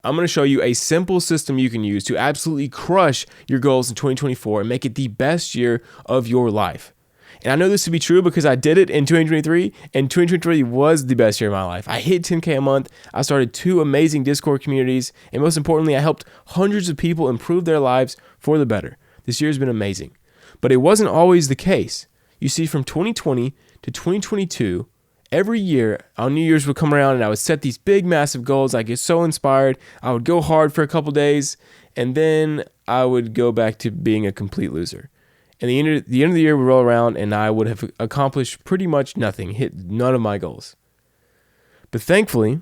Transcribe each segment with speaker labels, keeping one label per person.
Speaker 1: I'm going to show you a simple system you can use to absolutely crush your goals in 2024 and make it the best year of your life. And I know this to be true because I did it in 2023, and 2023 was the best year of my life. I hit 10K a month. I started 2 amazing Discord communities, and most importantly, I helped hundreds of people improve their lives for the better. This year has been amazing. But it wasn't always the case. You see, from 2020 to 2022, every year on New Year's would come around and I would set these big, massive goals. I get so inspired. I would go hard for a couple days, and then I would go back to being a complete loser. And the end of the year would roll around and I would have accomplished pretty much nothing, hit none of my goals. But thankfully,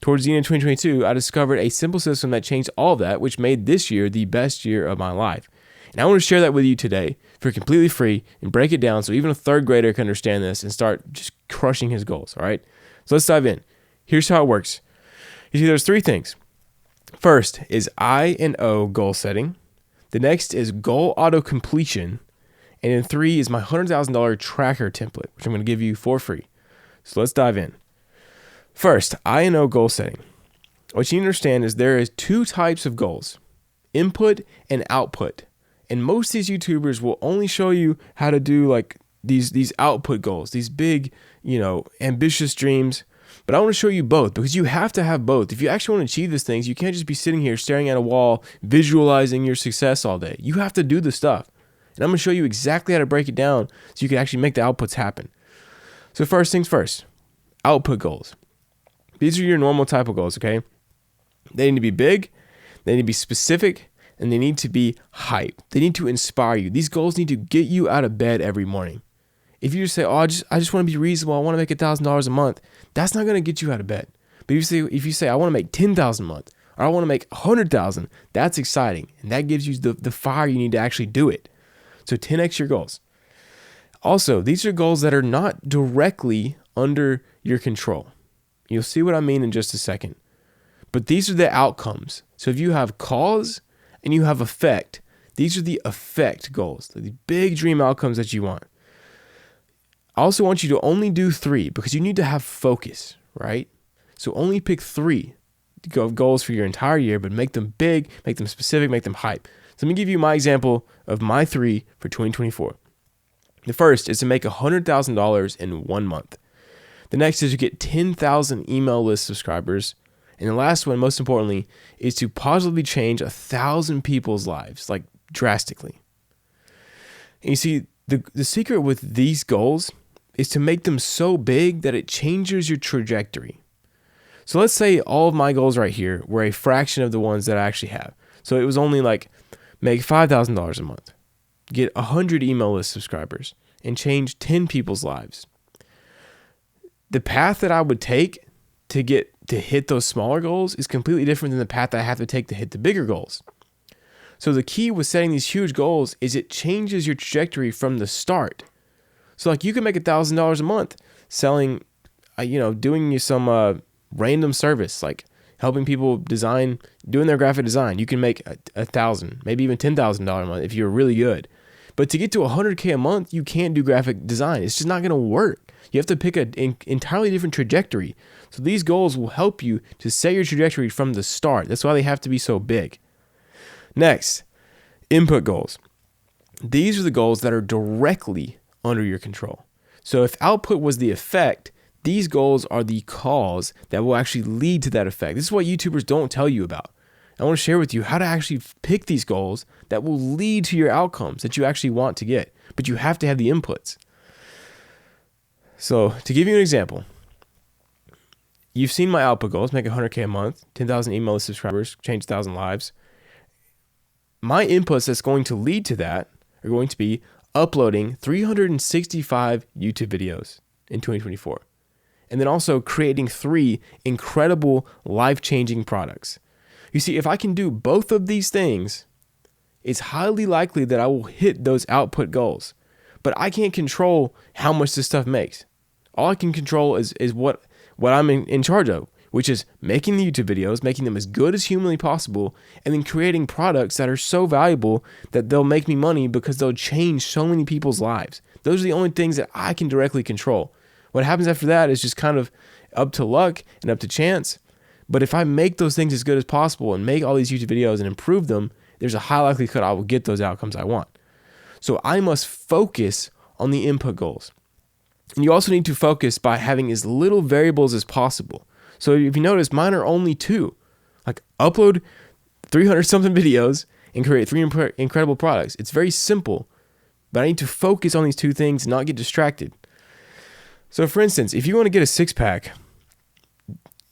Speaker 1: towards the end of 2022, I discovered a simple system that changed all of that, which made this year the best year of my life. And I want to share that with you today for completely free and break it down so even a third grader can understand this and start just crushing his goals, all right? So let's dive in. Here's how it works. You see, there's 3 things. First is I and O goal setting. The next is goal auto-completion. And then 3 is my $100,000 tracker template, which I'm going to give you for free. So let's dive in. First, I and O goal setting. What you need to understand is there is 2 types of goals, input and output. And most of these YouTubers will only show you how to do like these output goals, these big, ambitious dreams. But I want to show you both because you have to have both. If you actually want to achieve these things, you can't just be sitting here staring at a wall, visualizing your success all day. You have to do the stuff. And I'm going to show you exactly how to break it down so you can actually make the outputs happen. So first things first, output goals. These are your normal type of goals, okay? They need to be big, they need to be specific, and they need to be hype. They need to inspire you. These goals need to get you out of bed every morning. If you just say, I just want to be reasonable, I want to make $1,000 a month, that's not going to get you out of bed. But if you say, I want to make $10,000 a month, or I want to make $100,000, that's exciting. And that gives you the fire you need to actually do it. So 10x your goals. Also, these are goals that are not directly under your control. You'll see what I mean in just a second. But these are the outcomes. So if you have cause and you have effect, these are the effect goals, the big dream outcomes that you want. I also want you to only do 3 because you need to have focus, right? So only pick 3 goals for your entire year, but make them big, make them specific, make them hype. So let me give you my example of my 3 for 2024. The first is to make $100,000 in 1 month. The next is to get 10,000 email list subscribers. And the last one, most importantly, is to positively change 1,000 people's lives, like drastically. And you see, the secret with these goals is to make them so big that it changes your trajectory. So let's say all of my goals right here were a fraction of the ones that I actually have. So it was only like make $5,000 a month, get 100 email list subscribers, and change 10 people's lives. The path that I would take to hit those smaller goals is completely different than the path that I have to take to hit the bigger goals. So the key with setting these huge goals is it changes your trajectory from the start. So like you can make $1,000 a month selling, doing some random service, like helping people design, doing their graphic design. You can make $1,000, maybe even $10,000 a month if you're really good. But to get to $100K a month, you can't do graphic design. It's just not going to work. You have to pick an entirely different trajectory. So these goals will help you to set your trajectory from the start. That's why they have to be so big. Next, input goals. These are the goals that are directly under your control. So if output was the effect, these goals are the cause that will actually lead to that effect. This is what YouTubers don't tell you about. I want to share with you how to actually pick these goals that will lead to your outcomes that you actually want to get, but you have to have the inputs. So to give you an example, you've seen my output goals, make 100K a month, 10,000 email list subscribers, change 1,000 lives. My inputs that's going to lead to that are going to be uploading 365 YouTube videos in 2024. And then also creating 3 incredible life-changing products. You see, if I can do both of these things, it's highly likely that I will hit those output goals. But I can't control how much this stuff makes. All I can control is what I'm in charge of, which is making the YouTube videos, making them as good as humanly possible, and then creating products that are so valuable that they'll make me money because they'll change so many people's lives. Those are the only things that I can directly control. What happens after that is just kind of up to luck and up to chance. But if I make those things as good as possible and make all these YouTube videos and improve them, there's a high likelihood I will get those outcomes I want. So I must focus on the input goals. And you also need to focus by having as little variables as possible. So if you notice, mine are only 2. Like upload 300 something videos and create 3 incredible products. It's very simple, but I need to focus on these 2 things and not get distracted. So for instance, if you want to get a 6-pack,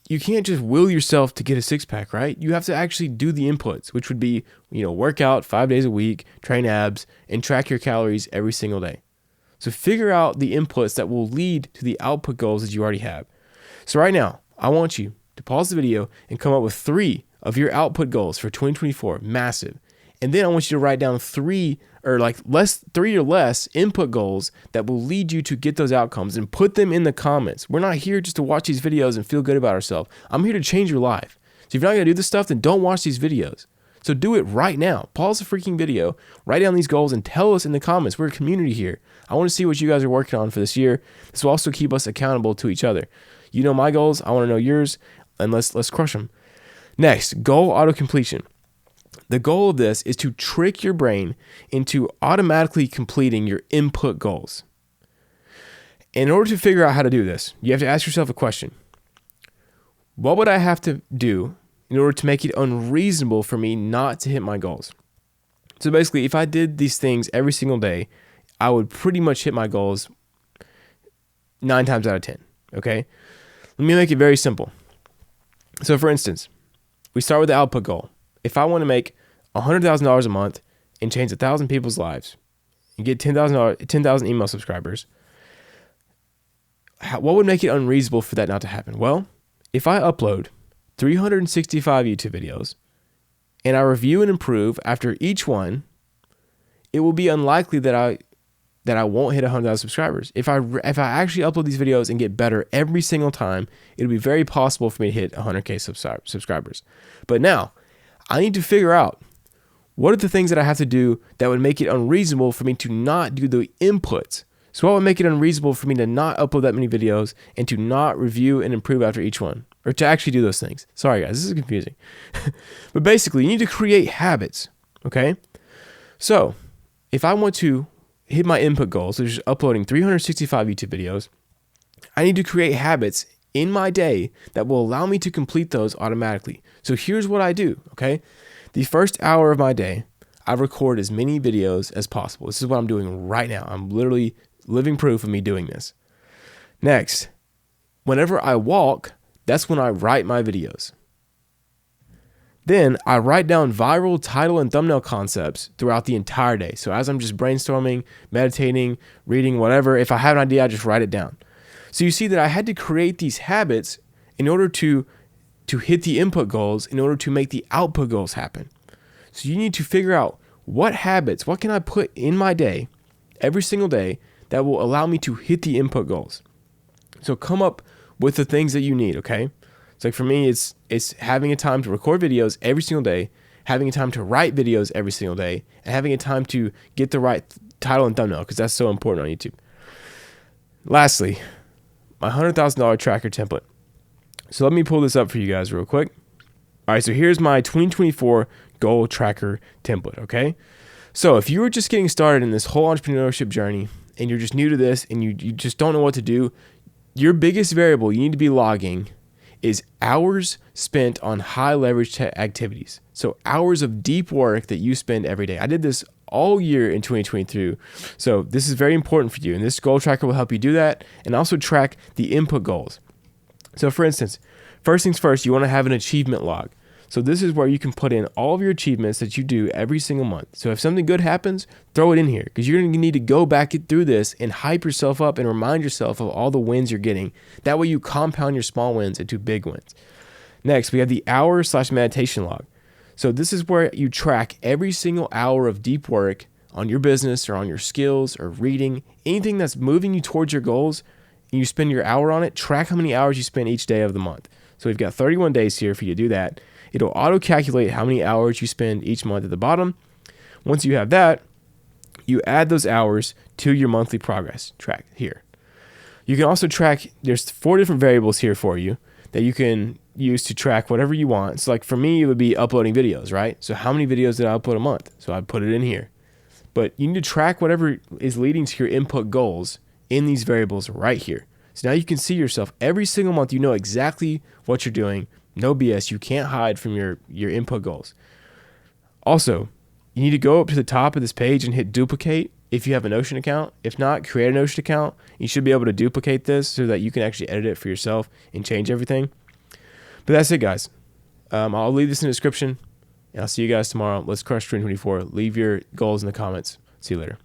Speaker 1: you can't just will yourself to get a 6-pack, right? You have to actually do the inputs, which would be, work out 5 days a week, train abs, and track your calories every single day. So figure out the inputs that will lead to the output goals that you already have. So right now, I want you to pause the video and come up with 3 of your output goals for 2024, massive. And then I want you to write down 3 or less input goals that will lead you to get those outcomes and put them in the comments. We're not here just to watch these videos and feel good about ourselves. I'm here to change your life. So if you're not going to do this stuff, then don't watch these videos. So do it right now. Pause the freaking video, write down these goals, and tell us in the comments. We're a community here. I want to see what you guys are working on for this year. This will also keep us accountable to each other. You know my goals. I want to know yours, and let's crush them. Next, goal autocompletion. The goal of this is to trick your brain into automatically completing your input goals. In order to figure out how to do this, you have to ask yourself a question. What would I have to do in order to make it unreasonable for me not to hit my goals? So basically, if I did these things every single day, I would pretty much hit my goals 9 times out of 10, okay? Let me make it very simple. So for instance, we start with the output goal. If I want to make $100,000 a month and change 1,000 people's lives and get 10,000 email subscribers, what would make it unreasonable for that not to happen? Well, if I upload 365 YouTube videos and I review and improve after each one, it will be unlikely that I won't hit 100,000 subscribers. If I actually upload these videos and get better every single time, it'll be very possible for me to hit 100K subscribers. But now, I need to figure out what are the things that I have to do that would make it unreasonable for me to not do the inputs. So what would make it unreasonable for me to not upload that many videos and to not review and improve after each one? Or to actually do those things. Sorry guys, this is confusing. But basically, you need to create habits, okay? So, if I want to hit my input goals, which is uploading 365 YouTube videos, I need to create habits in my day that will allow me to complete those automatically. So here's what I do, okay? The first hour of my day, I record as many videos as possible. This is what I'm doing right now. I'm literally living proof of me doing this. Next, whenever I walk, that's when I write my videos. Then I write down viral title and thumbnail concepts throughout the entire day. So as I'm just brainstorming, meditating, reading, whatever, if I have an idea, I just write it down. So you see that I had to create these habits in order to hit the input goals, in order to make the output goals happen. So you need to figure out what habits, what can I put in my day, every single day, that will allow me to hit the input goals. So come up with the things that you need, okay? So like for me, it's having a time to record videos every single day, having a time to write videos every single day, and having a time to get the right title and thumbnail, because that's so important on YouTube. Lastly, my $100,000 tracker template. So let me pull this up for you guys real quick. All right, so here's my 2024 goal tracker template, okay? So if you were just getting started in this whole entrepreneurship journey and you're just new to this and you just don't know what to do, your biggest variable you need to be logging is hours spent on high leverage activities. So hours of deep work that you spend every day. I did this all year in 2022. So this is very important for you. And this goal tracker will help you do that and also track the input goals. So for instance, first things first, you want to have an achievement log. So this is where you can put in all of your achievements that you do every single month. So if something good happens, throw it in here because you're going to need to go back through this and hype yourself up and remind yourself of all the wins you're getting. That way you compound your small wins into big wins. Next, we have the hour/meditation log. So this is where you track every single hour of deep work on your business or on your skills or reading, anything that's moving you towards your goals, and you spend your hour on it. Track how many hours you spend each day of the month. So we've got 31 days here for you to do that. It'll auto-calculate how many hours you spend each month at the bottom. Once you have that, you add those hours to your monthly progress track here. You can also track, there's 4 different variables here for you. that you can use to track whatever you want. So like for me, it would be uploading videos, right? So how many videos did I upload a month? So I'd put it in here. But you need to track whatever is leading to your input goals in these variables right here. So now you can see yourself every single month. You know exactly what you're doing. No BS. You can't hide from your input goals. Also, you need to go up to the top of this page and hit duplicate if you have a Notion account. If not, create a Notion account. You should be able to duplicate this so that you can actually edit it for yourself and change everything. But that's it, guys. I'll leave this in the description, and I'll see you guys tomorrow. Let's crush 2024. Leave your goals in the comments. See you later.